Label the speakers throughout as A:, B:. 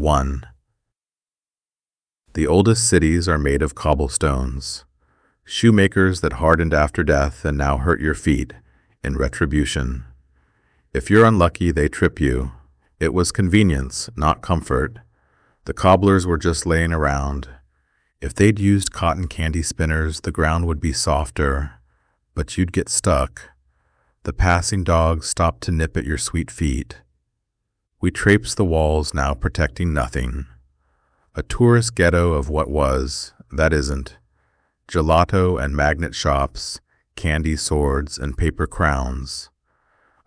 A: 1. The oldest cities are made of cobblestones, shoemakers that hardened after death and now hurt your feet in retribution. If you're unlucky, they trip you. It was convenience, not comfort. The cobblers were just laying around. If they'd used cotton candy spinners, the ground would be softer, but you'd get stuck. The passing dogs stopped to nip at your sweet feet. We traipse the walls, now protecting nothing. A tourist ghetto of what was, that isn't. Gelato and magnet shops, candy swords and paper crowns.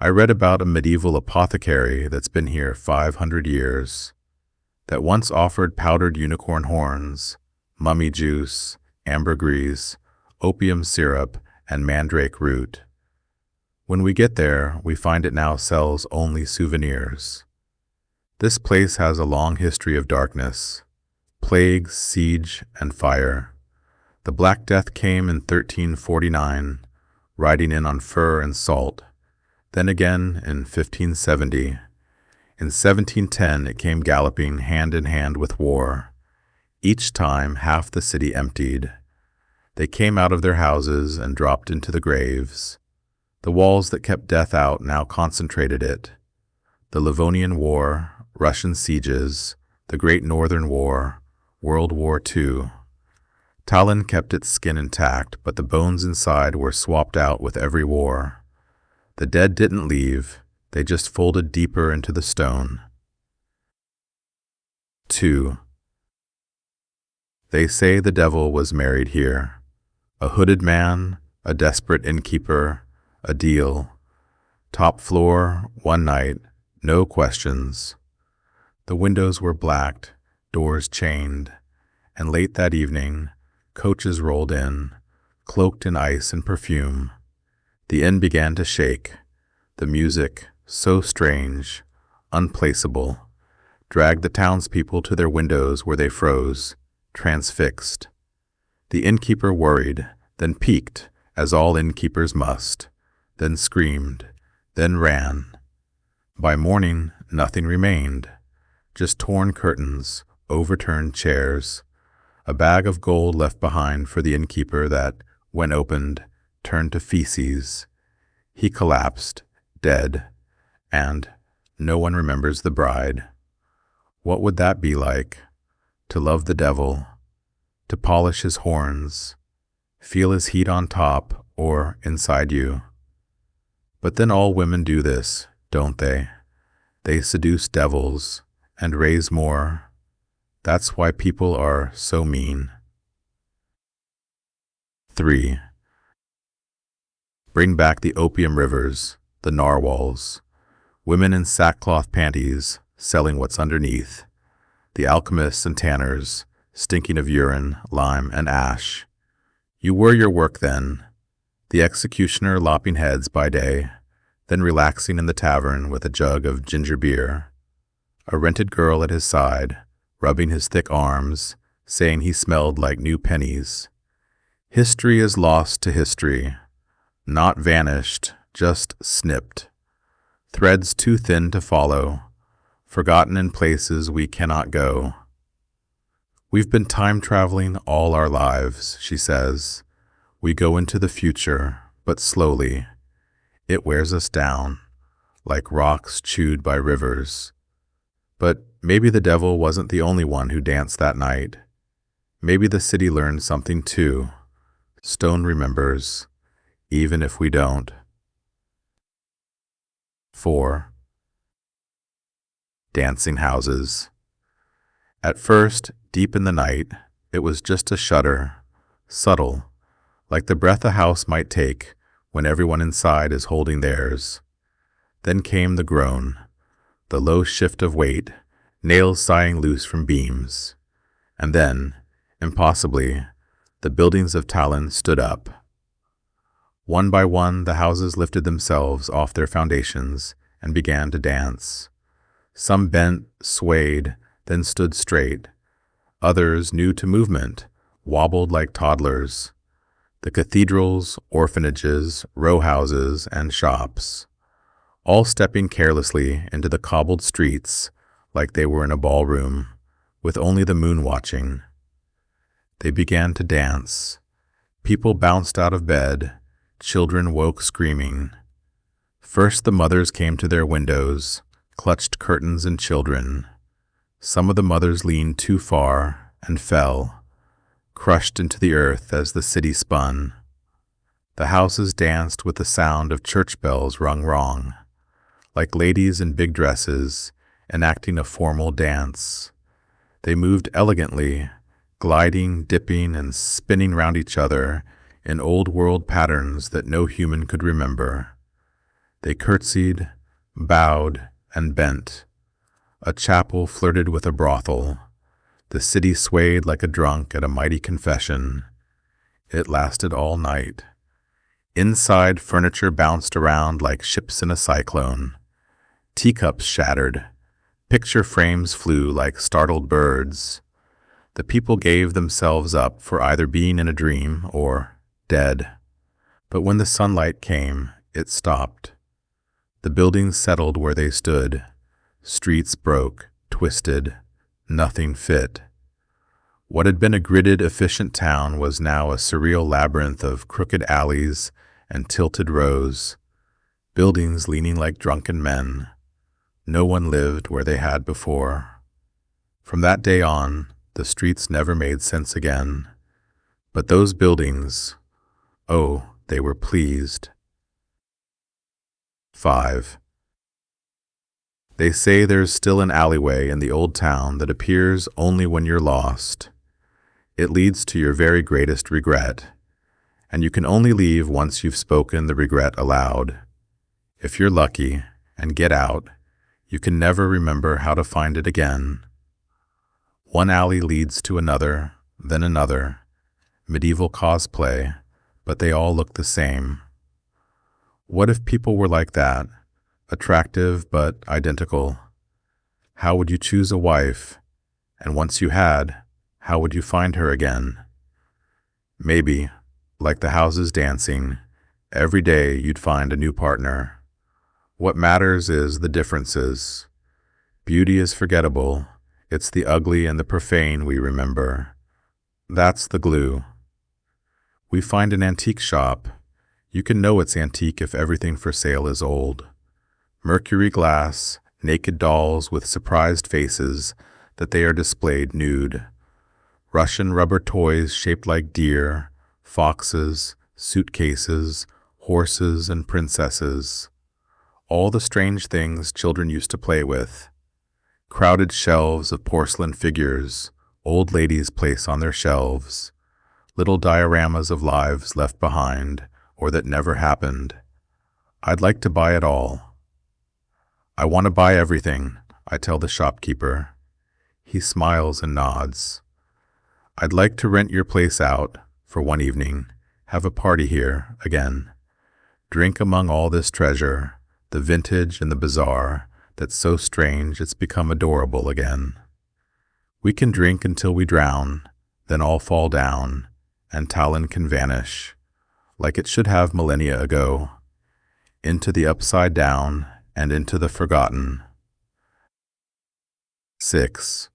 A: I read about a medieval apothecary that's been here 500 years, that once offered powdered unicorn horns, mummy juice, ambergris, opium syrup, and mandrake root. When we get there, we find it now sells only souvenirs. This place has a long history of darkness, plague, siege, and fire. The Black Death came in 1349, riding in on fur and salt. Then again in 1570. In 1710 it came galloping hand in hand with war. Each time half the city emptied. They came out of their houses and dropped into the graves. The walls that kept death out now concentrated it. The Livonian War, Russian sieges, the Great Northern War, World War II. Tallinn kept its skin intact, but the bones inside were swapped out with every war. The dead didn't leave, they just folded deeper into the stone. 2. They say the devil was married here. A hooded man, a desperate innkeeper, a deal. Top floor, one night, no questions. The windows were blacked, doors chained, and late that evening, coaches rolled in, cloaked in ice and perfume. The inn began to shake. The music, so strange, unplaceable, dragged the townspeople to their windows where they froze, transfixed. The innkeeper worried, then peeked, as all innkeepers must, then screamed, then ran. By morning, nothing remained, just torn curtains, overturned chairs, a bag of gold left behind for the innkeeper that, when opened, turned to feces. He collapsed, dead, and no one remembers the bride. What would that be like? To love the devil, to polish his horns, feel his heat on top or inside you. But then all women do this, don't they? They seduce devils and raise more. That's why people are so mean. 3. Bring back the opium rivers, the narwhals, women in sackcloth panties, selling what's underneath, the alchemists and tanners, stinking of urine, lime, and ash. You were your work then, the executioner lopping heads by day, then relaxing in the tavern with a jug of ginger beer. A rented girl at his side, rubbing his thick arms, saying he smelled like new pennies. History is lost to history, not vanished, just snipped. Threads too thin to follow, forgotten in places we cannot go. We've been time-traveling all our lives, she says. We go into the future, but slowly. It wears us down, like rocks chewed by rivers. But maybe the devil wasn't the only one who danced that night. Maybe the city learned something too. Stone remembers, even if we don't. 4. Dancing houses. At first, deep in the night, it was just a shudder, subtle, like the breath a house might take when everyone inside is holding theirs. Then came the groan, the low shift of weight, nails sighing loose from beams. And then, impossibly, the buildings of Tallinn stood up. One by one, the houses lifted themselves off their foundations and began to dance. Some bent, swayed, then stood straight. Others, new to movement, wobbled like toddlers. The cathedrals, orphanages, row houses, and shops, all stepping carelessly into the cobbled streets like they were in a ballroom, with only the moon watching. They began to dance. People bounced out of bed. Children woke screaming. First the mothers came to their windows, clutched curtains and children. Some of the mothers leaned too far and fell, crushed into the earth as the city spun. The houses danced with the sound of church bells rung wrong, like ladies in big dresses enacting a formal dance. They moved elegantly, gliding, dipping, and spinning round each other in old-world patterns that no human could remember. They curtsied, bowed, and bent. A chapel flirted with a brothel. The city swayed like a drunk at a mighty confession. It lasted all night. Inside, furniture bounced around like ships in a cyclone. Teacups shattered. Picture frames flew like startled birds. The people gave themselves up for either being in a dream or dead. But when the sunlight came, it stopped. The buildings settled where they stood. Streets broke, twisted, nothing fit. What had been a gridded, efficient town was now a surreal labyrinth of crooked alleys and tilted rows, buildings leaning like drunken men. No one lived where they had before. From that day on, the streets never made sense again. But those buildings, oh, they were pleased. 5. They say there's still an alleyway in the old town that appears only when you're lost. It leads to your very greatest regret, and you can only leave once you've spoken the regret aloud. If you're lucky and get out, you can never remember how to find it again. One alley leads to another, then another. Medieval cosplay, but they all look the same. What if people were like that, attractive but identical? How would you choose a wife? And once you had, how would you find her again? Maybe, like the houses dancing, every day you'd find a new partner. What matters is the differences. Beauty is forgettable. It's the ugly and the profane we remember. That's the glue. We find an antique shop. You can know it's antique if everything for sale is old. Mercury glass, naked dolls with surprised faces that they are displayed nude. Russian rubber toys shaped like deer, foxes, suitcases, horses, and princesses. All the strange things children used to play with. Crowded shelves of porcelain figures old ladies place on their shelves. Little dioramas of lives left behind or that never happened. I'd like to buy it all. I want to buy everything, I tell the shopkeeper. He smiles and nods. I'd like to rent your place out for one evening, have a party here again. Drink among all this treasure, the vintage and the bizarre, that's so strange it's become adorable again. We can drink until we drown, then all fall down, and Tallinn can vanish, like it should have millennia ago, into the upside down and into the forgotten. 6.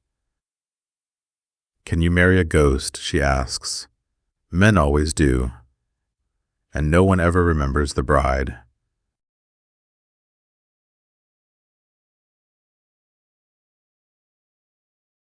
A: Can you marry a ghost? She asks. Men always do. And no one ever remembers the bride.